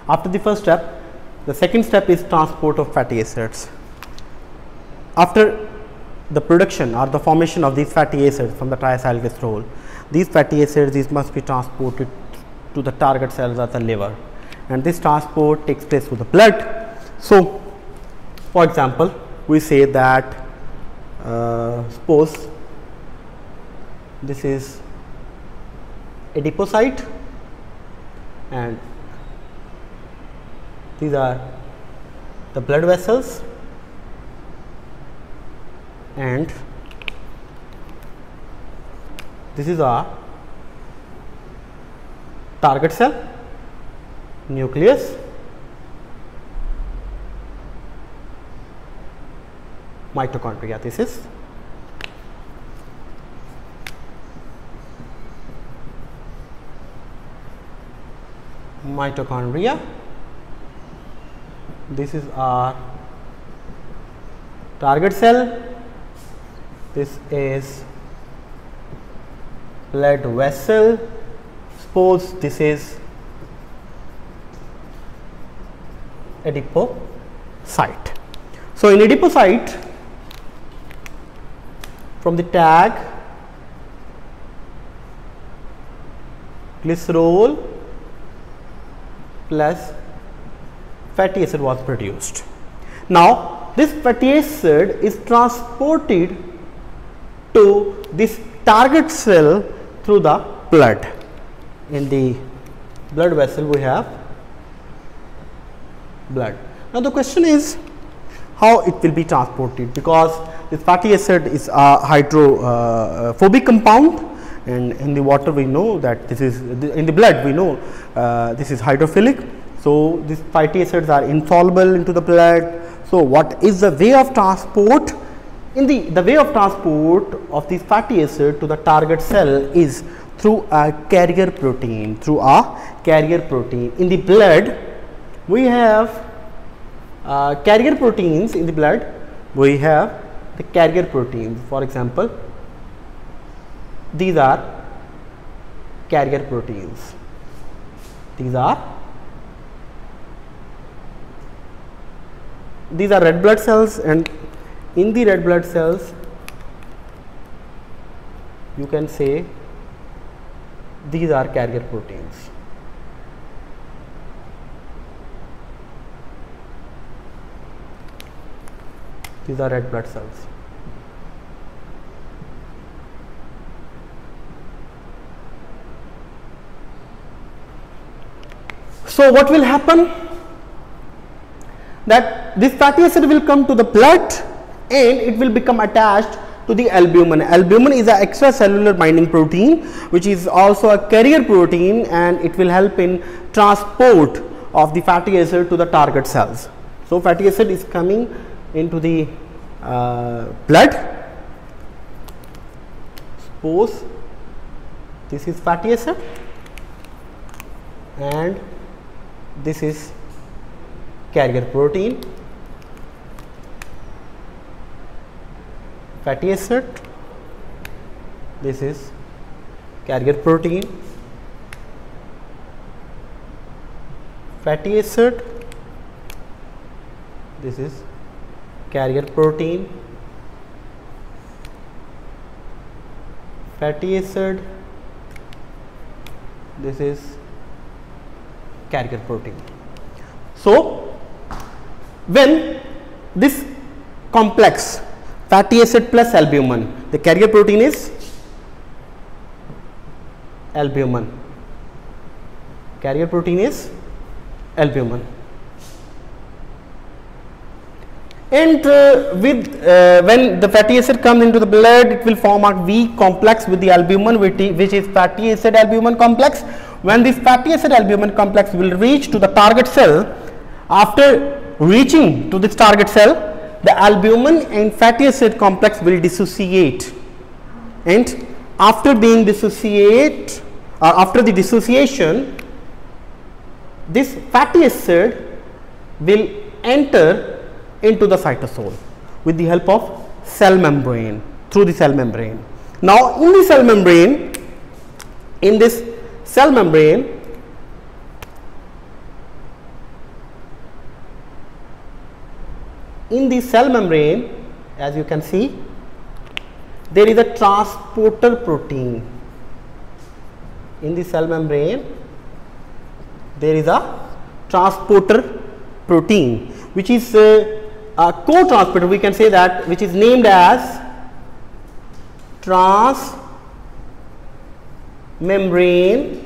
After the first step, the second step is transport of fatty acids. After the production or the formation of these fatty acids from the triacylglycerol, these fatty acids must be transported to the target cells of the liver, and this transport takes place through the blood. So, for example, we say that suppose this is adipocyte and these are the blood vessels, and this is our target cell nucleus, mitochondria. This is mitochondria. This is our target cell. This is blood vessel. Suppose this is adipocyte. So, in adipocyte, from the tag glycerol plus fatty acid was produced. Now, this fatty acid is transported to this target cell through the blood. In the blood vessel we have blood. Now, the question is how it will be transported, because this fatty acid is a hydrophobic compound, and in the water we know that this is in the blood we know this is hydrophilic. So, these fatty acids are insoluble into the blood. So, what is the way of transport? In the way of transport of this fatty acid to the target cell is through a carrier protein, In the blood we have carrier proteins. In the blood we have the carrier proteins. For example, these are carrier proteins. These are red blood cells, and in the red blood cells you can say these are carrier proteins. These are red blood cells. So, what will happen? That this fatty acid will come to the blood and it will become attached to the albumin. Albumin is an extracellular binding protein which is also a carrier protein, and it will help in transport of the fatty acid to the target cells. So, fatty acid is coming into the blood. Suppose this is fatty acid and this is carrier protein. Fatty acid, this is carrier protein. Fatty acid, this is carrier protein. Fatty acid, this is carrier protein. So, when this complex fatty acid plus albumin, the carrier protein is albumin, carrier protein is albumin, and when the fatty acid comes into the blood, it will form a weak complex with the albumin, which is fatty acid albumin complex. When this fatty acid albumin complex will reach to the target cell, after reaching to this target cell, the albumin and fatty acid complex will dissociate, and after being dissociate or after the dissociation, this fatty acid will enter into the cytosol with the help of cell membrane, through the cell membrane. Now, in the cell membrane, in this cell membrane, in the cell membrane, as you can see, there is a transporter protein. In the cell membrane, there is a transporter protein, which is a co-transporter, we can say that, which is named as transmembrane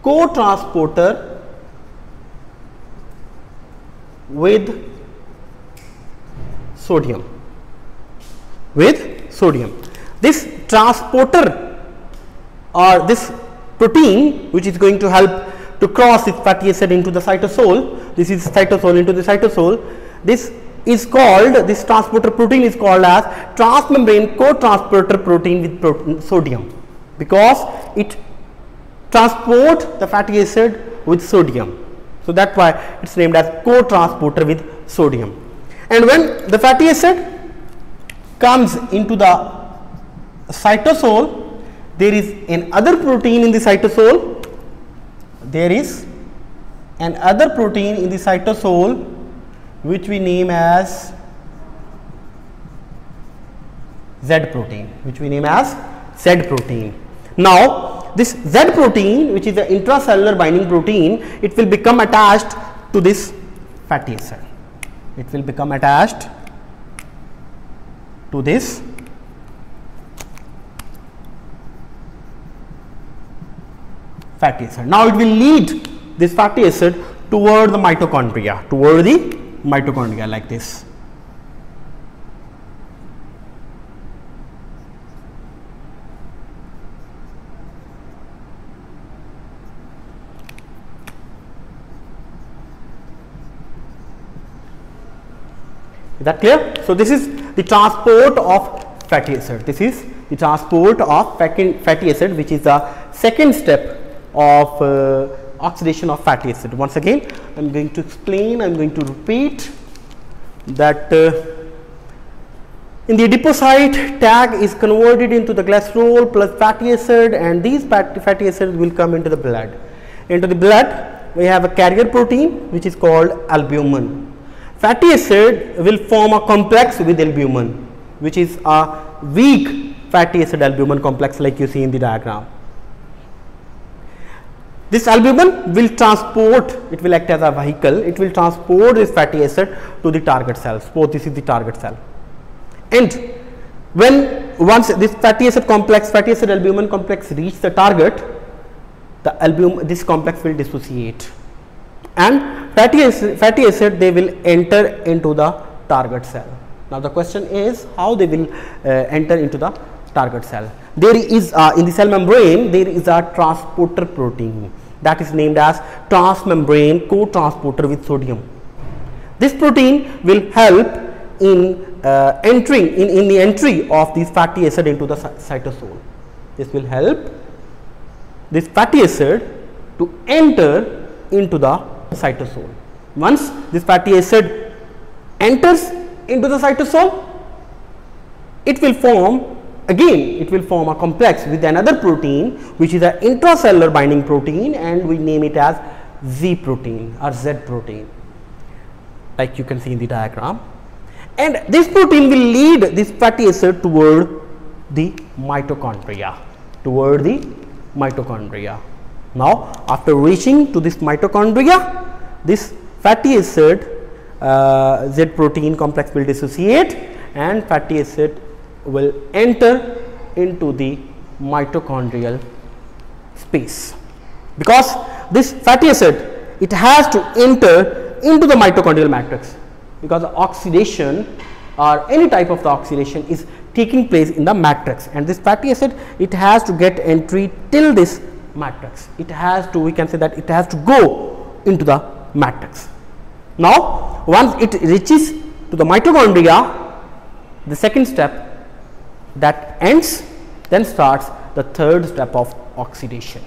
co-transporter with sodium. This transporter or this protein, which is going to help to cross this fatty acid into the cytosol, this is cytosol into the cytosol, this transporter protein is called as transmembrane co-transporter protein with sodium, because it transports the fatty acid with sodium. So that's why it's named as co-transporter with sodium. And when the fatty acid comes into the cytosol, there is another protein in the cytosol. Which we name as Z protein. Now, this Z protein, which is the intracellular binding protein, it will become attached to this fatty acid. Now it will lead this fatty acid toward the mitochondria, like this. Is that clear? So this is the transport of fatty acid. Fatty acid, which is the second step of oxidation of fatty acid. Once again, I am going to explain, I am going to repeat that in the adipocyte, tag is converted into the glycerol plus fatty acid, and these fatty acids will come into the blood. Into the blood, we have a carrier protein which is called albumin. Fatty acid will form a complex with albumin, which is a weak fatty acid albumin complex, like you see in the diagram. This albumin will transport, it will act as a vehicle, it will transport this fatty acid to the target cell. Suppose this is the target cell. And once this fatty acid albumin complex reach the target, this complex will dissociate, and fatty acid they will enter into the target cell. Now the question is how they will enter into the target cell. There is in the cell membrane there is a transporter protein that is named as transmembrane co-transporter with sodium. This protein will help in the entry of this fatty acid into the cytosol. This will help this fatty acid to enter into the cytosol. Once this fatty acid enters into the cytosol, it will form a complex with another protein, which is an intracellular binding protein, and we name it as Z protein or Z protein, like you can see in the diagram. And this protein will lead this fatty acid toward the mitochondria. Now after reaching to this mitochondria, this fatty acid Z protein complex will dissociate, and fatty acid will enter into the mitochondrial space. Because this fatty acid, it has to enter into the mitochondrial matrix, because the oxidation or any type of the oxidation is taking place in the matrix, and this fatty acid, it has to get entry till this matrix. We can say that it has to go into the matrix. Now once it reaches to the mitochondria, the second step that ends, then starts the third step of oxidation.